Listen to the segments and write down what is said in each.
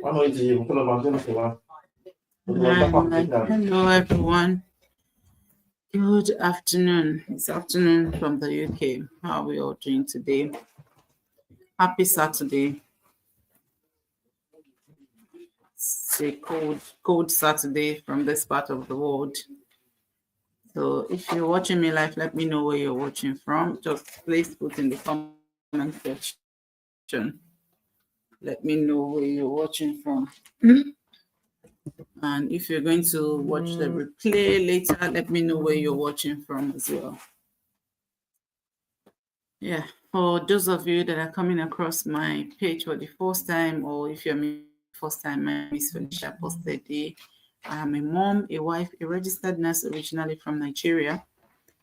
Hello, everyone. Good afternoon. It's afternoon from the UK. How are we all doing today? Happy Saturday. It's a cold Saturday from this part of the world. So if you're watching me live, let me know where you're watching from. Just please put in the comment section. Let me know where you're watching from. And if you're going to watch the replay later, let me know where you're watching from as well. Yeah, for those of you that are coming across my page for the first time, or if you're my first time, my name is Felicia Postede. I'm a mom, a wife, a registered nurse originally from Nigeria.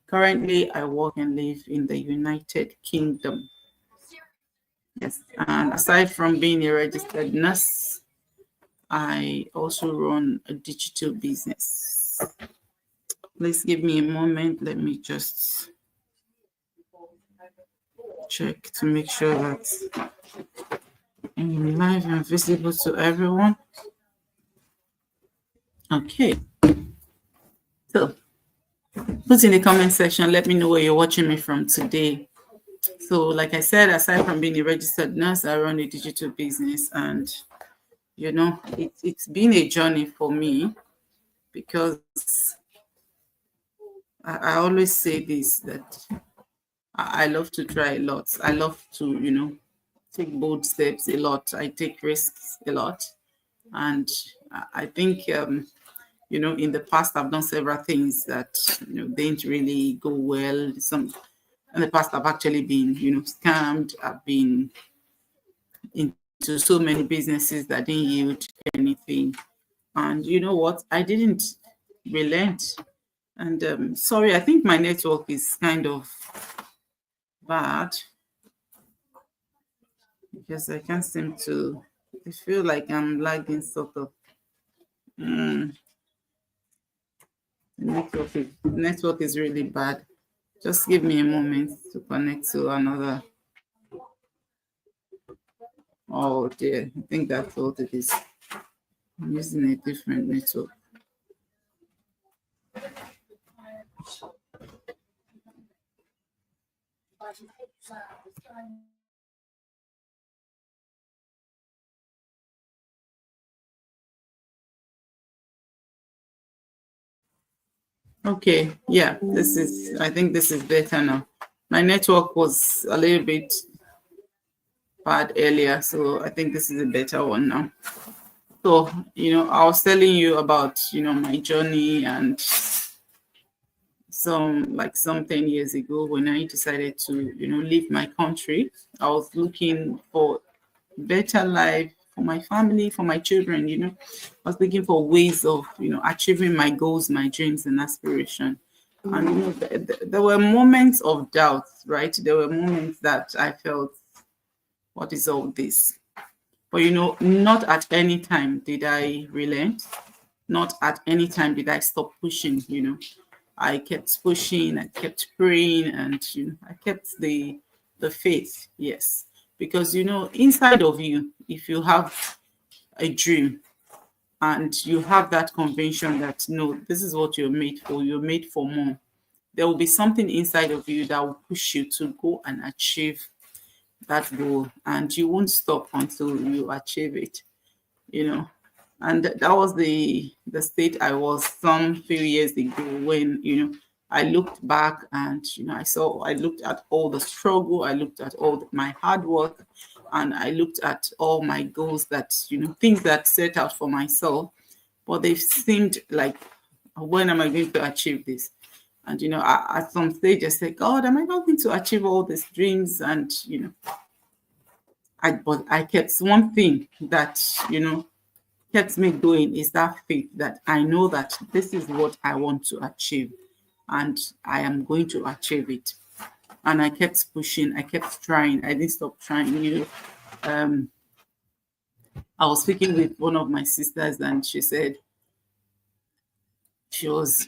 Currently, I work and live in the United Kingdom. Yes, and aside from being a registered nurse, I also run a digital business. Please give me a moment. Let me just check to make sure that I'm live and visible to everyone. Okay. So put in the comment section, let me know where you're watching me from today. So like I said, aside from being a registered nurse, I run a digital business, and you know, it's been a journey for me, because I always say this, that I love to try a lot. I love to, you know, take bold steps a lot. I take risks a lot. And I think, you know, in the past, I've done several things that, you know, didn't really go well. In the past, I've actually been, you know, scammed. I've been into so many businesses that didn't yield anything. And you know what? I didn't relent. And sorry, I think my network is kind of bad, because I can't seem to. I feel like I'm lagging sort of. The network is really bad. Just give me a moment to connect to another. Oh dear, I think that's what it is. I'm using a different network. Okay, yeah, I think this is better now. My network was a little bit bad earlier, so I think this is a better one now. So, you know, I was telling you about, you know, my journey, and some 10 years ago, when I decided to, you know, leave my country, I was looking for better life for my family, for my children, you know. I was looking for ways of, you know, achieving my goals, my dreams and aspiration. And you know, there were moments of doubt, right? There were moments that I felt, what is all this? But you know, not at any time did I relent. Not at any time did I stop pushing, you know. I kept pushing, I kept praying, and you know, I kept the faith, yes. Because you know, inside of you, if you have a dream and you have that conviction that no, this is what you're made for more, there will be something inside of you that will push you to go and achieve that goal, and you won't stop until you achieve it, you know. And that was the state I was some few years ago, when you know, I looked back, and you know, I looked at all the struggle, I looked at all my hard work, and I looked at all my goals, that you know, things that set out for myself, but they seemed like, when am I going to achieve this? And you know, at some stage I said, God, am I not going to achieve all these dreams? And you know, but I kept one thing that, you know, kept me going, is that faith, that I know that this is what I want to achieve, and I am going to achieve it. And I kept pushing, I kept trying, I didn't stop trying. You know, I was speaking with one of my sisters, and she said, she was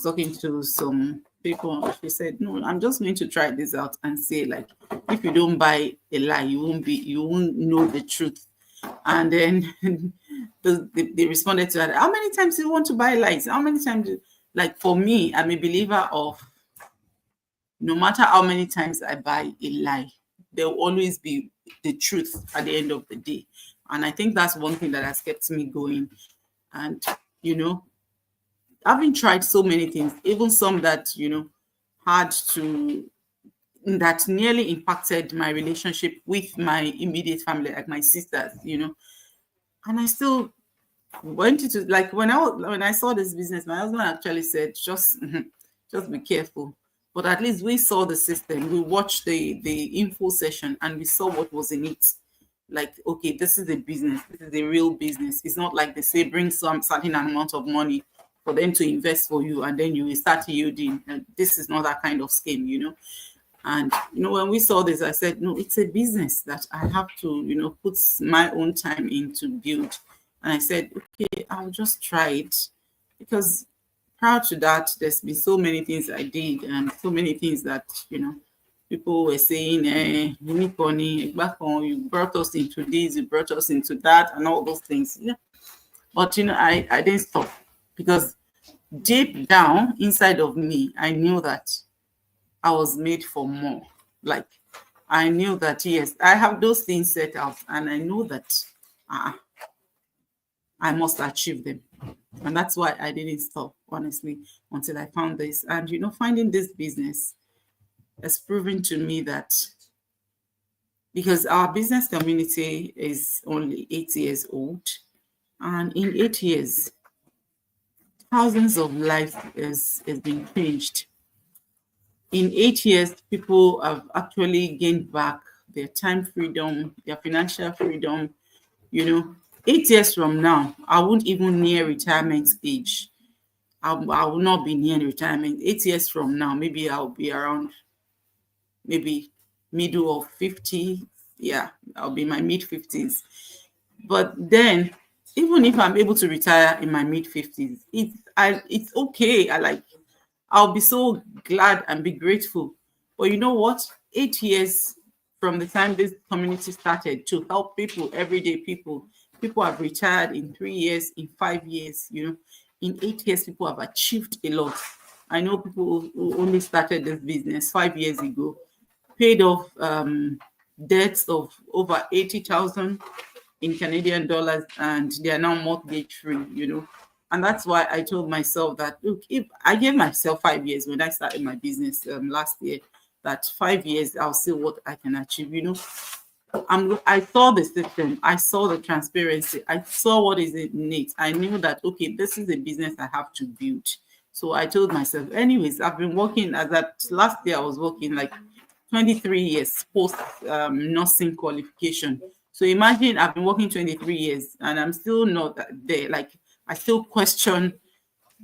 talking to some people. She said, no, I'm just going to try this out and say, like, if you don't buy a lie, you won't know the truth. And then they responded to that. How many times do you want to buy lights? How many times? Like for me, I'm a believer of no matter how many times I buy a lie, there will always be the truth at the end of the day. And I think that's one thing that has kept me going. And, you know, having tried so many things, even some that, had to, that nearly impacted my relationship with my immediate family, like my sisters, and I still went into, like, when I saw this business, my husband actually said, just be careful. But at least we saw the system. We watched the info session and we saw what was in it. Like, okay, this is a business. This is a real business. It's not like they say bring some certain amount of money for them to invest for you and then you will start yielding. And this is not that kind of scheme. And when we saw this, I said, no, it's a business that I have to, put my own time in to build. And I said, okay, I'll just try it. Because prior to that, there's been so many things I did and so many things that, people were saying, you need money, back on, you brought us into this, you brought us into that, and all those things. Yeah. But, I didn't stop because deep down inside of me, I knew that I was made for more. Like, I knew that, yes, I have those things set out and I know that I must achieve them. And that's why I didn't stop, honestly, until I found this. And, finding this business has proven to me that because our business community is only 8 years old, and in 8 years, thousands of lives has been changed. In 8 years, people have actually gained back their time freedom, their financial freedom. 8 years from now, I won't even near retirement age. I will not be near retirement. 8 years from now, maybe I'll be around maybe middle of 50. Yeah, I'll be in my mid 50s. But then, even if I'm able to retire in my mid 50s, it's okay. I'll be so glad and be grateful. But you know what? 8 years from the time this community started to help people, everyday people have retired in 3 years, in 5 years, in 8 years, people have achieved a lot. I know people who only started this business 5 years ago, paid off debts of over 80,000 in Canadian dollars, and they are now mortgage free. And that's why I told myself that, look, if I gave myself 5 years when I started my business last year, that 5 years I'll see what I can achieve. I saw the system, I saw the transparency, I saw what is in it. I knew that, okay, this is a business I have to build. So I told myself, anyways, I've been working as that last year I was working like 23 years post nursing qualification. So imagine I've been working 23 years and I'm still not there. Like, I still question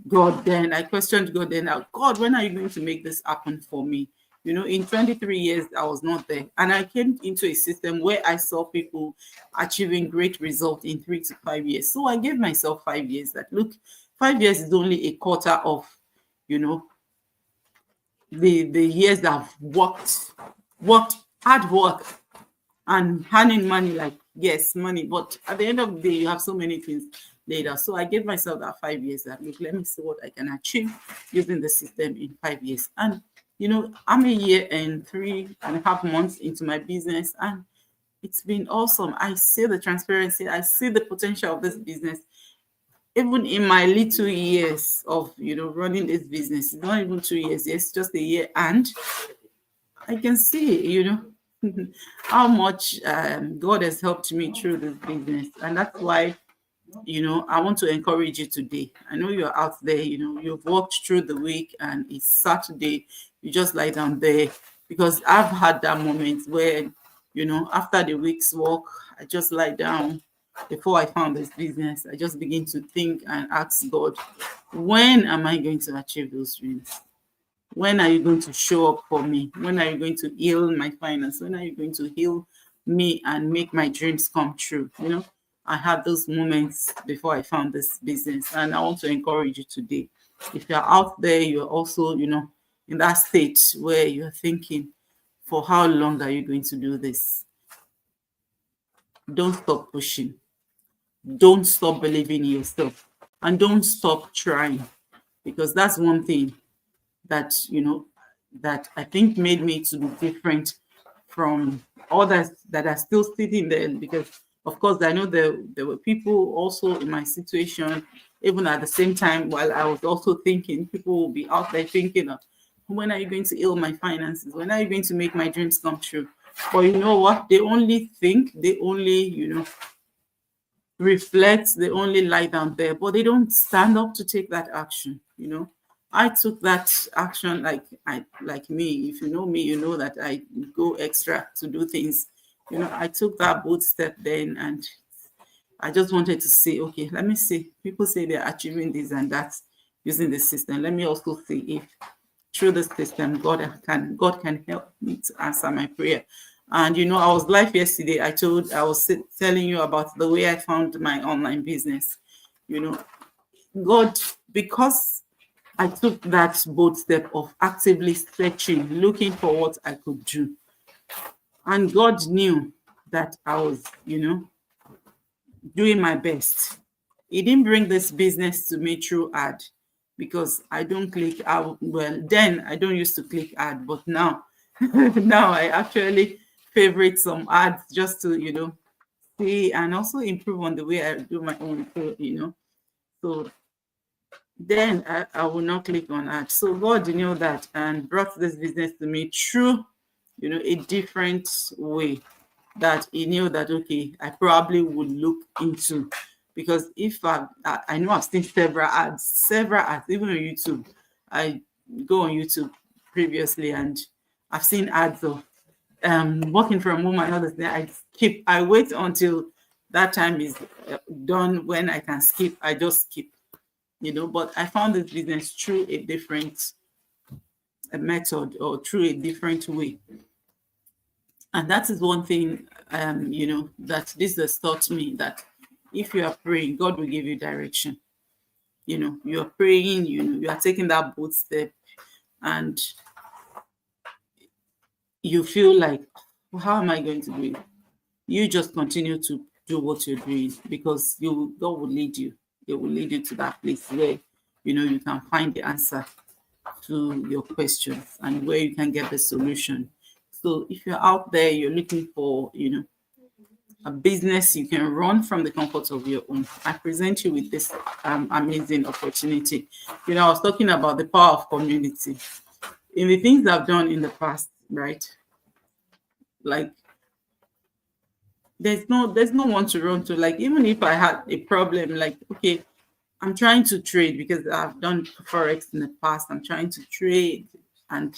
God then. I questioned God then. God, when are you going to make this happen for me? In 23 years, I was not there. And I came into a system where I saw people achieving great results in 3 to 5 years. So I gave myself 5 years that, look, 5 years is only a quarter of, the years that I've worked hard work and earning money, like, yes, money. But at the end of the day, you have so many things later. So I gave myself that 5 years that, look, let me see what I can achieve using the system in 5 years. And, I'm a year and 3.5 months into my business, and it's been awesome. I see the transparency. I see the potential of this business. Even in my little years of, running this business, it's not even 2 years, it's just a year. And I can see, how much God has helped me through this business. And that's why, I want to encourage you today. I know you're out there, you've walked through the week and it's Saturday, you just lie down there. Because I've had that moment where, after the week's work, I just lie down. Before I found this business, I just begin to think and ask God, when am I going to achieve those dreams? When are you going to show up for me? When are you going to heal my finance? When are you going to heal me and make my dreams come true? I had those moments before I found this business, and I want to encourage you today. If you're out there, you're also, in that state where you're thinking, for how long are you going to do this? Don't stop pushing. don't stop believing in yourself and don't stop trying, because that's one thing that, that I think made me to be different from others that are still sitting there. Because of course I know there were people also in my situation, even at the same time, while I was also thinking, people will be out there thinking of, when are you going to heal my finances? When are you going to make my dreams come true? But you know what? They only think, they only, reflect, they only lie down there, but they don't stand up to take that action. I took that action, like me. If you know me, you know that I go extra to do things. I took that bold step then, and I just wanted to say, okay, let me see. People say they're achieving this and that using the system. Let me also see if through the system God can help me to answer my prayer. And I was live yesterday. I was telling you about the way I found my online business. God, because I took that bold step of actively searching, looking for what I could do. And God knew that I was, doing my best. He didn't bring this business to me through ad, because I don't click out. Well, then I don't used to click ad, but now, now I actually favorite some ads just to, see and also improve on the way I do my own, So then I will not click on ad. So God knew that and brought this business to me through, a different way that he knew that, okay, I probably would look into. Because if I know I've seen several ads, even on YouTube. I go on YouTube previously and I've seen ads of working from home and others. Then I wait until that time is done. When I can skip, I just skip. But I found this business through a different method, or through a different way. And that is one thing, that this has taught me, that if you are praying, God will give you direction. You're praying, you are taking that bold step, and you feel like, well, how am I going to do it? You just continue to do what you're doing, because God will lead you. It will lead you to that place where, you can find the answer to your questions and where you can get the solution. So if you're out there, you're looking for, a business you can run from the comfort of your own, I present you with this amazing opportunity. I was talking about the power of community. In the things I've done in the past, right? Like, there's no one to run to. Like, even if I had a problem, like, okay, I'm trying to trade, because I've done forex in the past. I'm trying to trade and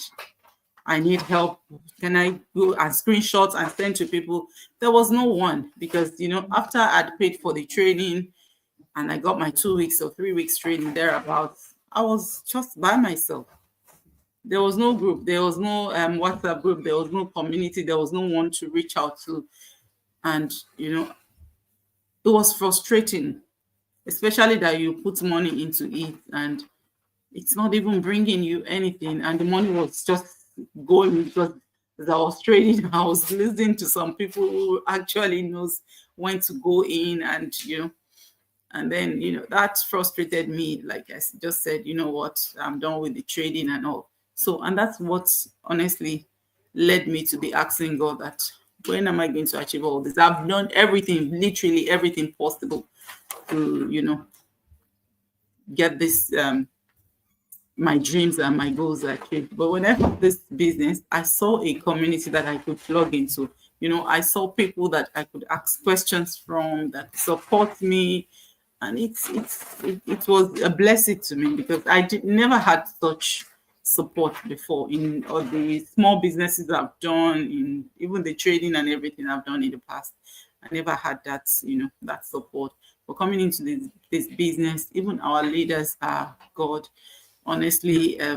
I need help. Can I go and screenshot and send to people? There was no one, because after I'd paid for the training and I got my 2 weeks or 3 weeks training thereabouts, I was just by myself. There was no group, there was no WhatsApp group, there was no community, there was no one to reach out to. And it was frustrating, especially that you put money into it and it's not even bringing you anything, and the money was just going, because as I was trading, I was listening to some people who actually knows when to go in, and and then that frustrated me. Like I just said, what, I'm done with the trading and all. So, and that's what honestly led me to be asking God that, when am I going to achieve all this? I've done everything, literally everything possible to get this my dreams and my goals achieved. But when I had this business, I saw a community that I could plug into. I saw people that I could ask questions from, that support me, and it was a blessing to me, because I never had such support before in all the small businesses I've done, in even the trading and everything I've done in the past. I never had that, that support. But coming into this business, even our leaders are God. Honestly, I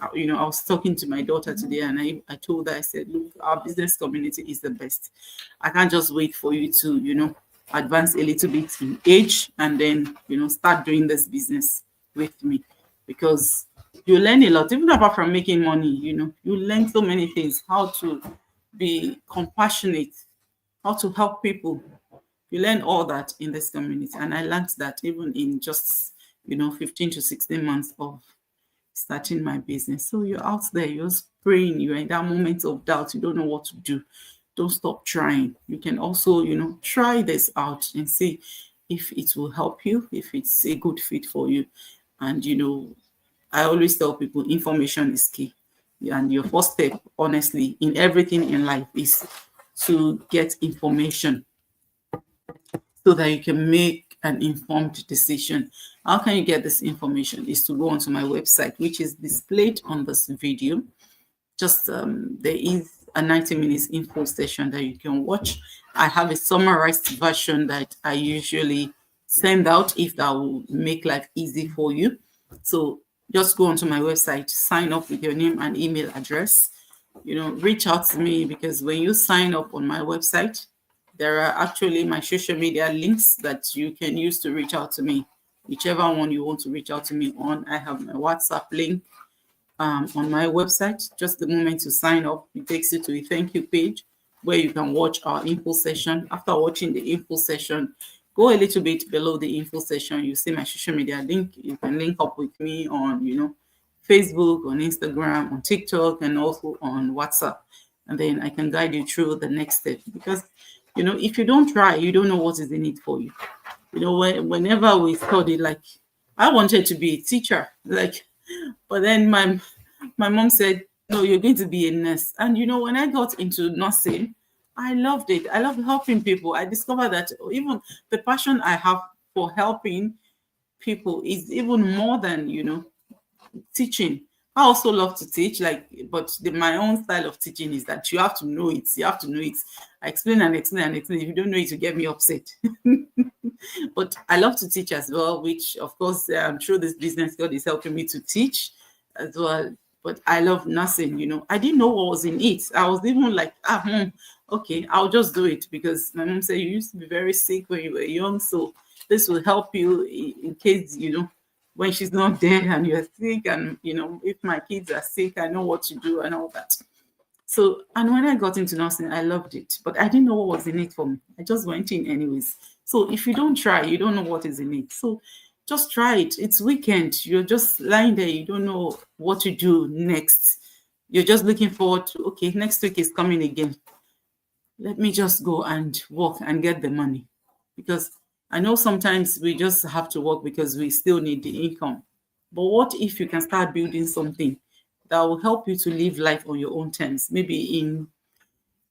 was talking to my daughter today, and I told her, I said, look, our business community is the best. I can't just wait for you to, advance a little bit in age and then, start doing this business with me, because you learn a lot, even apart from making money. You learn so many things, how to be compassionate, how to help people, You learn all that in this community. And I learned that even in just, 15 to 16 months of starting my business. So you're out there, you're praying, you're in that moment of doubt, you don't know what to do. Don't stop trying. You can also, try this out and see if it will help you, if it's a good fit for you. And, I always tell people information is key. And your first step, honestly, in everything in life is to get information so that you can make an informed decision. How can you get this information? Is to go onto my website, which is displayed on this video. Just there is a 90 minutes info session that you can watch. I have a summarized version that I usually send out if that will make life easy for you. So just go onto my website, sign up with your name and email address. Reach out to me, because when you sign up on my website, there are actually my social media links that you can use to reach out to me. Whichever one you want to reach out to me on, I have my WhatsApp link on my website. Just the moment you sign up, it takes you to a thank you page where you can watch our info session. After watching the info session, go a little bit below the info session. You see my social media link. You can link up with me on, Facebook, on Instagram, on TikTok, and also on WhatsApp. And then I can guide you through the next step. Because, if you don't try, you don't know what is in it for you. Whenever we studied, like, I wanted to be a teacher, but then my mom said, no, you're going to be a nurse. And when I got into nursing, I loved it. I love helping people. I discovered that even the passion I have for helping people is even more than, teaching. I also love to teach, but my own style of teaching is that you have to know it. You have to know it. I explain and explain and explain. If you don't know it, you get me upset. But I love to teach as well, which, of course, I'm sure this business, God is helping me to teach as well. But I love nursing, I didn't know what was in it. I was even like, Mom, okay, I'll just do it, because my mom said you used to be very sick when you were young. So this will help you in case, when she's not there and you're sick, and, if my kids are sick, I know what to do and all that. So, and when I got into nursing, I loved it, but I didn't know what was in it for me. I just went in anyways. So if you don't try, you don't know what is in it. So just try it. It's weekend. You're just lying there. You don't know what to do next. You're just looking forward to, okay, next week is coming again. Let me just go and work and get the money. Because I know sometimes we just have to work because we still need the income. But what if you can start building something that will help you to live life on your own terms? Maybe in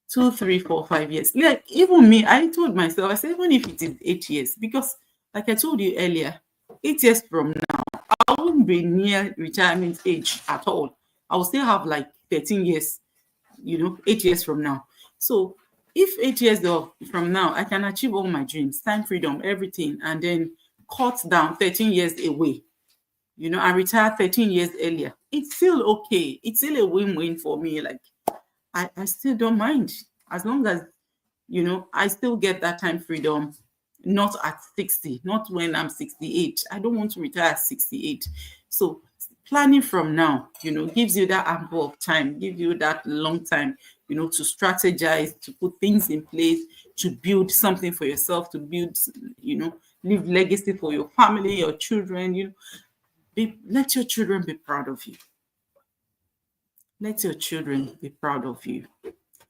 2, 3, 4, 5 years. Like, even me, I told myself, I said, even if it is 8 years, because like I told you earlier, 8 years from now, I won't be near retirement age at all. I will still have like 13 years, 8 years from now. So if 8 years from now, I can achieve all my dreams, time, freedom, everything, and then cut down 13 years away, and retire 13 years earlier, it's still okay. It's still a win-win for me. Like, I still don't mind, as long as, I still get that time freedom, not at 60, not when I'm 68. I don't want to retire at 68. So planning from now, gives you that ample of time, gives you that long time, to strategize, to put things in place, to build something for yourself, to build, leave legacy for your family, your children, let your children be proud of you. Let your children be proud of you.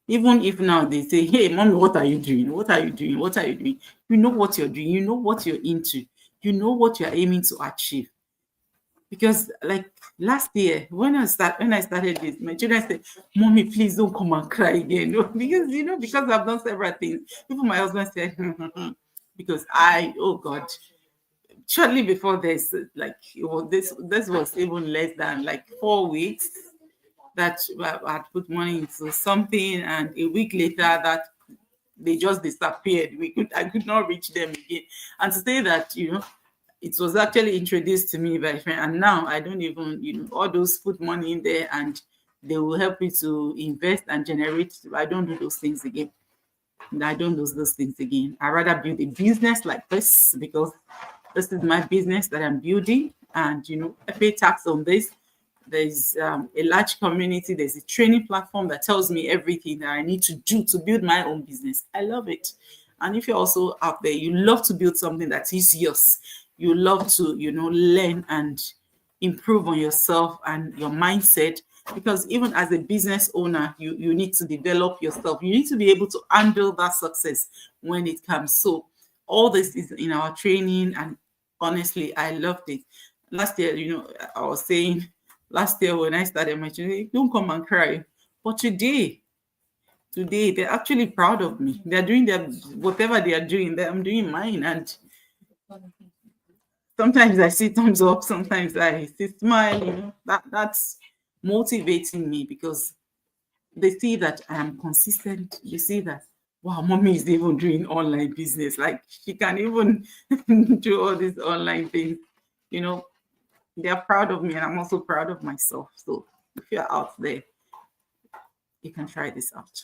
Even if now they say, hey, mommy, what are you doing? What are you doing? What are you doing? You know what you're doing. You know what you're into. You know what you're aiming to achieve. Because like last year, when I started this, my children said, mommy, please don't come and cry again. Because I've done several things. Even my husband said, because oh God, shortly before this, this was even less than like 4 weeks that I had put money into something, and a week later that they just disappeared. I could not reach them again. And to say that, it was actually introduced to me by a friend, and now I don't even, all those put money in there and they will help me to invest and generate. I don't do those things again. I don't do those things again. I rather build a business like this, because this is my business that I'm building, and I pay tax on this. There's a large community. There's a training platform that tells me everything that I need to do to build my own business. I love it. And if you're also out there, you love to build something that is yours, you love to, learn and improve on yourself and your mindset, because even as a business owner, you need to develop yourself. You need to be able to handle that success when it comes. So all this is in our training, and honestly, I loved it. Last year, I was saying last year when I started my training, don't come and cry. But today they're actually proud of me. They're doing their whatever they are doing, I'm doing mine. And sometimes I see thumbs up, sometimes I see smile, that's motivating me, because they see that I am consistent. They see that, wow, mommy is even doing online business. Like, she can even do all these online things. They're proud of me, and I'm also proud of myself. So if you're out there, you can try this out.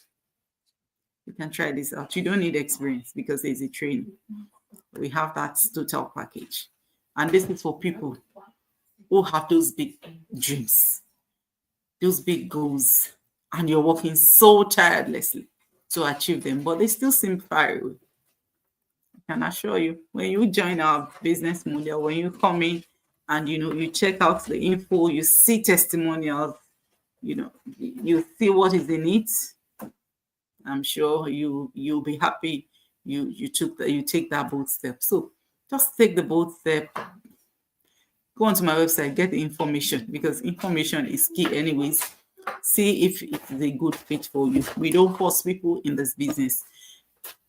You can try this out. You don't need experience, because there's a training. We have that total package. And this is for people who have those big dreams, those big goals, and you're working so tirelessly to achieve them, but they still seem far away. I can assure you, when you join our business model, when you come in and you check out the info, you see testimonials, you see what is in it, I'm sure you'll be happy you take that bold step. So just take the bold step. Go onto my website, get the information, because information is key anyways. See if it's a good fit for you. We don't force people in this business.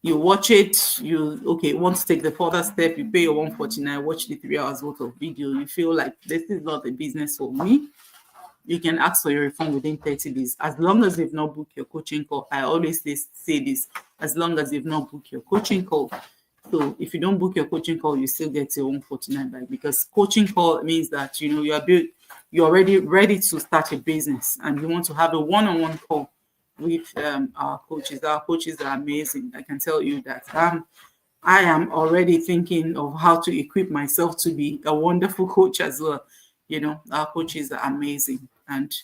You watch it, want to take the further step, you pay your 149, watch the 3 hours worth of video. You feel like this is not a business for me, you can ask for your refund within 30 days. As long as you've not booked your coaching call. I always say this, as long as you've not booked your coaching call. So if you don't book your coaching call, you still get your 149 back, because coaching call means that you're already ready to start a business, and you want to have a one-on-one call with our coaches. Our coaches are amazing. I can tell you that. I am already thinking of how to equip myself to be a wonderful coach as well. Our coaches are amazing, and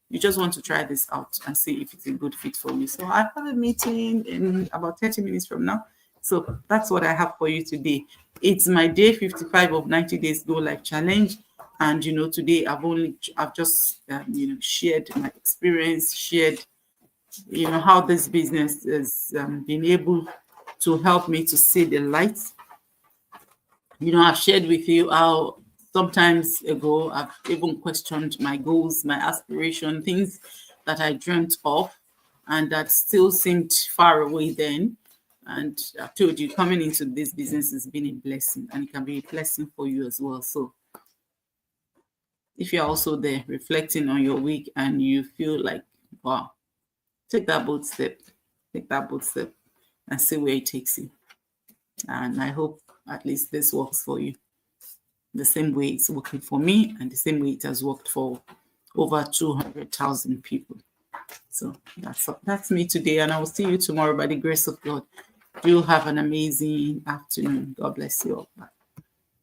you just want to try this out and see if it's a good fit for you. So I have a meeting in about 30 minutes from now. So that's what I have for you today. It's my day 55 of 90 days Go Live challenge. And, today I've just, shared my experience, shared, how this business has been able to help me to see the light. I've shared with you how sometimes ago I've even questioned my goals, my aspiration, things that I dreamt of and that still seemed far away then. And I've told you, coming into this business has been a blessing, and it can be a blessing for you as well. So if you're also there reflecting on your week and you feel like, wow, take that bold step and see where it takes you. And I hope at least this works for you the same way it's working for me, and the same way it has worked for over 200,000 people. So that's me today, and I will see you tomorrow by the grace of God. You have an amazing afternoon. God bless you all. Bye.